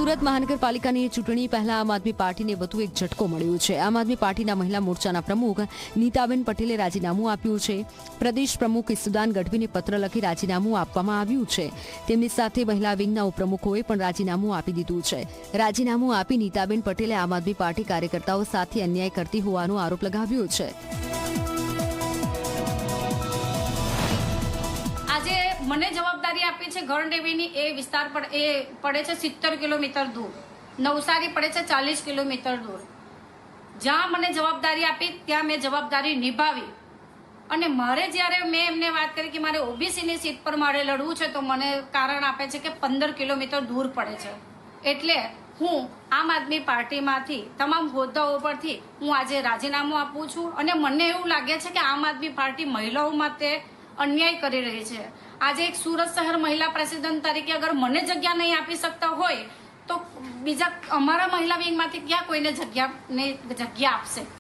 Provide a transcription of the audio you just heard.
સુરત મહાનગરપાલિકાની ચૂંટણી પહેલા આમ આદમી પાર્ટીને વધુ એક ઝટકો મળ્યો છે। આમ આદમી પાર્ટીના મહિલા મોરચાના પ્રમુખ નીતાબેન પટેલે રાજીનામું આપ્યું છે। પ્રદેશ પ્રમુખ ઈસુદાન ગઢવીને પત્ર લખી રાજીનામું આપવામાં આવ્યું છે। તેમની સાથે મહિલા વિંગના ઉપપ્રમુખોએ પણ રાજીનામું આપી દીધું છે। રાજીનામું આપી નીતાબેન પટેલે આમ આદમી પાર્ટી કાર્યકર્તાઓ સાથે અન્યાય કરતી હોવાનો આરોપ લગાવ્યો છે। આજે મને જવાબદારી આપી છે ગણદેવીની, એ વિસ્તાર પર એ પડે છે 70 કિલોમીટર દૂર, નવસારી પડે છે 40 કિલોમીટર દૂર। જ્યાં મને જવાબદારી આપી ત્યાં મેં જવાબદારી નિભાવી અને મારે જ્યારે મેં એમને વાત કરી કે મારે ઓબીસીની સીટ પર મારે લડવું છે તો મને કારણ આપે છે કે 15 કિલોમીટર દૂર પડે છે। એટલે હું આમ આદમી પાર્ટીમાંથી તમામ હોદ્દાઓ પરથી હું આજે રાજીનામું આપું છું અને મને એવું લાગે છે કે આમ આદમી પાર્ટી મહિલાઓ માટે અન્યાય કરી રહી છે। આજે એક સુરત શહેર મહિલા પ્રેસિડેન્ટ તરીકે અગર મને જગ્યા નહીં આપી શકતા હોય તો બીજા અમારા મહિલા વિંગમાંથી ક્યાં કોઈને જગ્યા આપશે।